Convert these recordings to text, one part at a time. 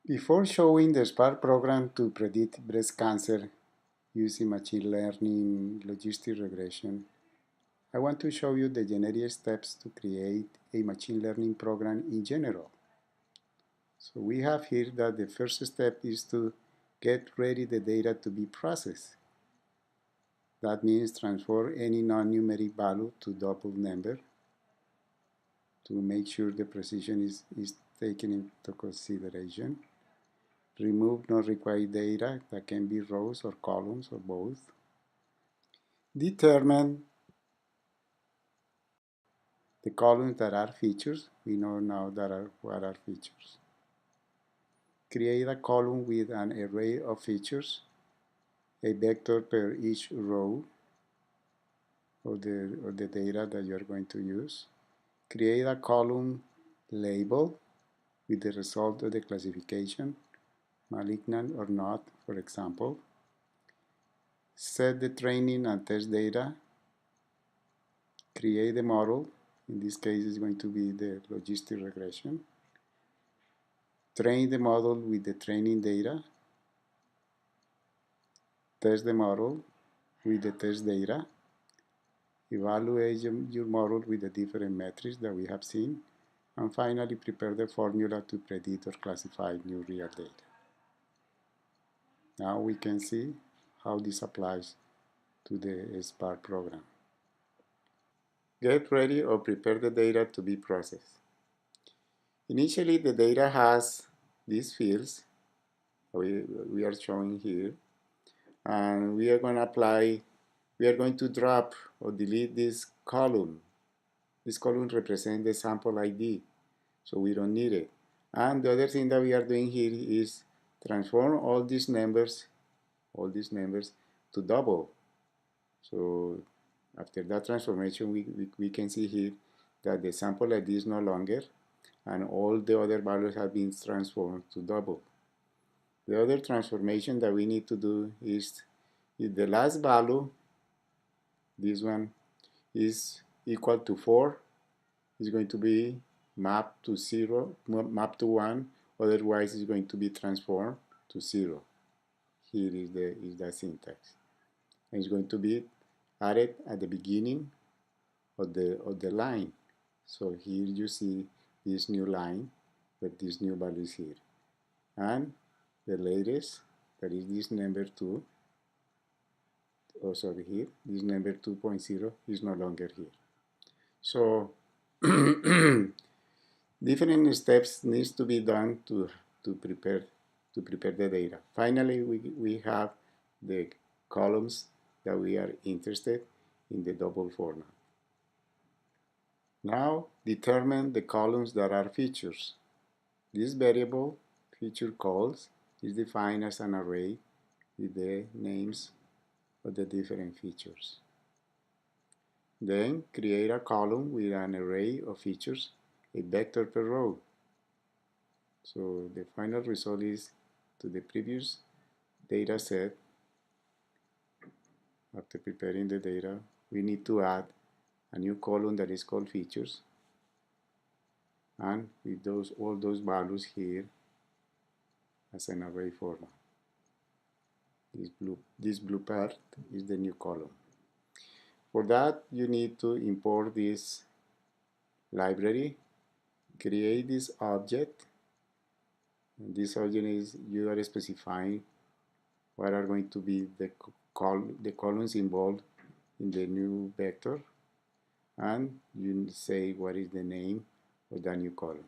Before showing the Spark program to predict breast cancer using machine learning logistic regression, I want to show you the generic steps to create a machine learning program in general. So we have here that the first step is to get ready the data to be processed. That means transform any non-numeric value to double number to make sure the precision is taken into consideration. Remove not required data that can be rows or columns or both. Determine the columns that are features. We know now that what are features. Create a column with an array of features, a vector per each row of the data that you're going to use. Create a column label with the result of the classification, malignant or not, for example. Set the training and test data. Create the model. In this case, it's going to be the logistic regression. Train the model with the training data. Test the model with the test data. Evaluate your model with the different metrics that we have seen. And finally, prepare the formula to predict or classify new real data. Now we can see how this applies to the Spark program. Get ready or prepare the data to be processed. Initially, the data has these fields we are showing here, and we are going to apply, we are going to drop or delete this column. This column represents the sample ID, so we don't need it. And the other thing that we are doing here is transform all these numbers to double. So after that transformation, we can see here that the sample ID is no longer, and all the other values have been transformed to double. The other transformation that we need to do is if the last value, this one, is equal to 4, is going to be mapped to 0, mapped to 1, otherwise it's going to be transformed to 0. Here is the syntax. And it's going to be added at the beginning of the line. So here you see this new line with this new value is here. And the latest, that is this number 2, oh sorry, here, this number 2.0 is no longer here. So different steps needs to be done to prepare the data. Finally, we have the columns that we are interested in the double format. Now determine the columns that are features. This variable, feature calls, is defined as an array with the names of the different features. Then create a column with an array of features, a vector per row. So the final result is to the previous data set. After preparing the data, we need to add a new column that is called features, and with all those values here as an array format. This blue part is the new column. For that, you need to import this library, create this object. And this object is you are specifying what are going to be the columns involved in the new vector, and you say what is the name of the new column.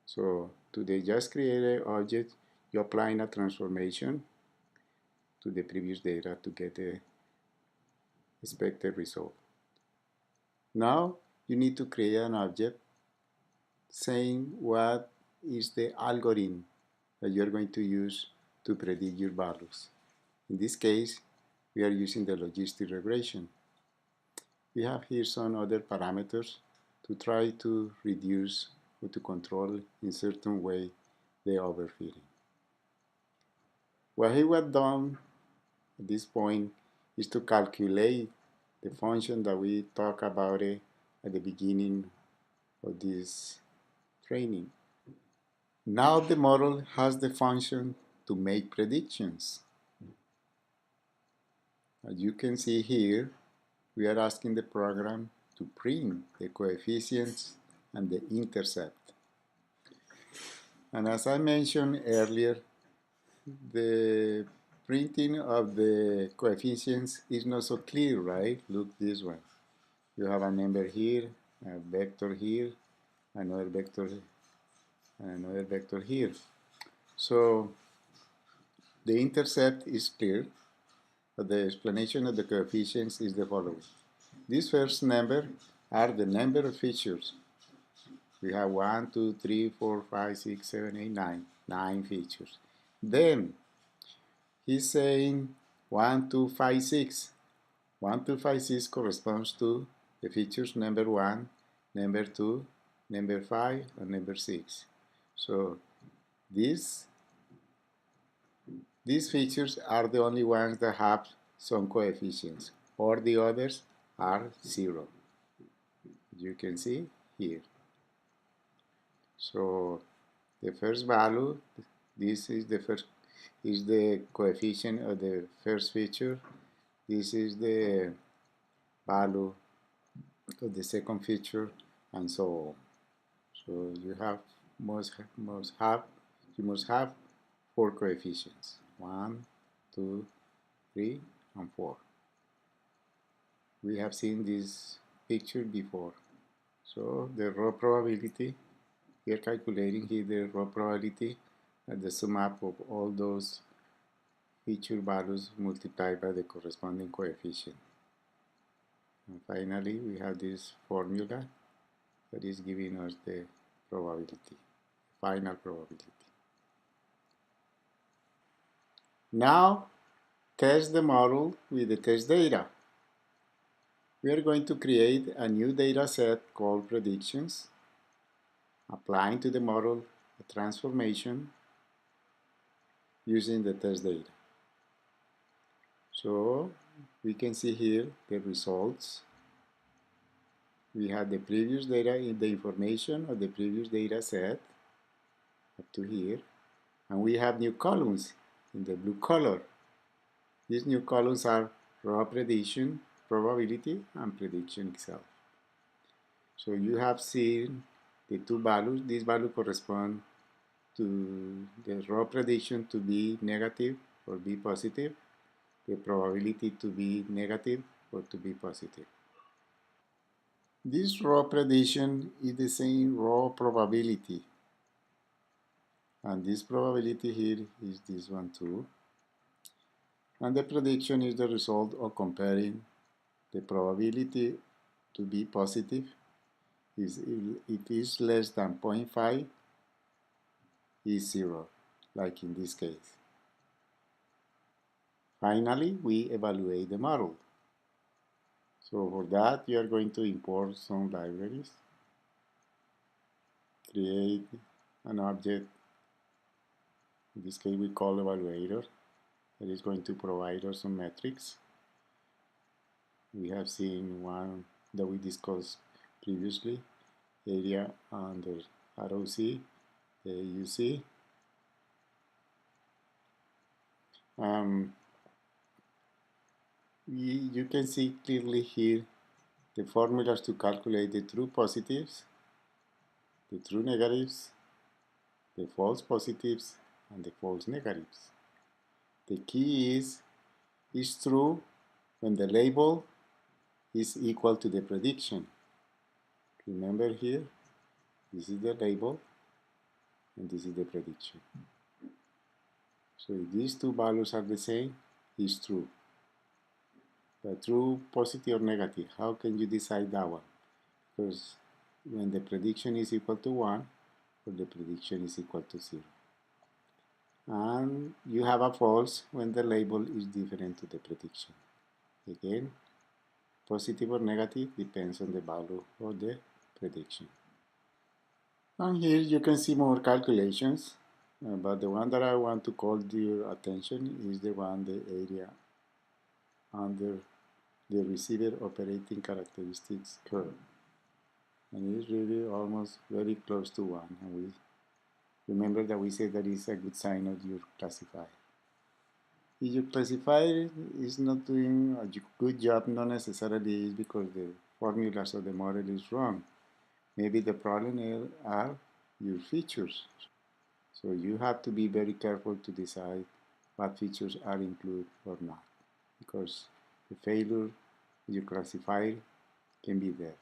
So to the just created object, you applying a transformation to the previous data to get the expected result. Now you need to create an object saying what is the algorithm that you're going to use to predict your values. In this case, we are using the logistic regression. We have here some other parameters to try to reduce or to control in certain way the overfitting. What he was done at this point is to calculate the function that we talked about it at the beginning of this training. Now the model has the function to make predictions. As you can see here, we are asking the program to print the coefficients and the intercept. And as I mentioned earlier, the printing of the coefficients is not so clear, right? Look this one. You have a number here, a vector here, another vector, and another vector here. So the intercept is clear, but the explanation of the coefficients is the following. This first number are the number of features. We have 1, 2, 3, 4, 5, 6, 7, 8, 9. 9 features. Then he's saying 1, 2, 5, 6. 1, 2, 5, 6 corresponds to the features number 1, number 2, number 5, and number 6. So these features are the only ones that have some coefficients. All the others are 0. You can see here. So the first value, this is the coefficient of the first feature. This is the value of the second feature, and so on. So you must have 4 coefficients: 1, 2, 3, and 4. We have seen this picture before. So the raw probability, we are calculating here the raw probability at the sum up of all those feature values multiplied by the corresponding coefficient. And finally, we have this formula that is giving us the probability, final probability. Now, test the model with the test data. We are going to create a new data set called predictions, applying to the model a transformation using the test data. So we can see here the results. We have the previous data in the information of the previous data set up to here, and we have new columns in the blue color. These new columns are raw prediction, probability, and prediction itself. So you have seen the two values. These values correspond to the raw prediction to be negative or be positive, the probability to be negative or to be positive. This raw prediction is the same raw probability, and this probability here is this one too, and the prediction is the result of comparing the probability to be positive. If it is less than 0.5, is 0, like in this case. Finally, we evaluate the model. So for that, you are going to import some libraries, create an object, in this case we call evaluator, that is going to provide us some metrics. We have seen one that we discussed previously, area under ROC, AUC. You can see clearly here the formulas to calculate the true positives, the true negatives, the false positives, and the false negatives. The key is true when the label is equal to the prediction. Remember here, this is the label and this is the prediction. So if these two values are the same, it's true. But true, positive, or negative, how can you decide that one? Because when the prediction is equal to 1, or the prediction is equal to 0. And you have a false when the label is different to the prediction. Again, positive or negative depends on the value of the prediction. And here you can see more calculations, but the one that I want to call your attention is the one, the area under the receiver operating characteristics curve. And it's really almost very close to 1. And remember that we said that is a good sign of your classifier. If your classifier is not doing a good job, not necessarily is because the formulas of the model is wrong. Maybe the problem are your features. So you have to be very careful to decide what features are included or not, because the failure of your classifier can be there.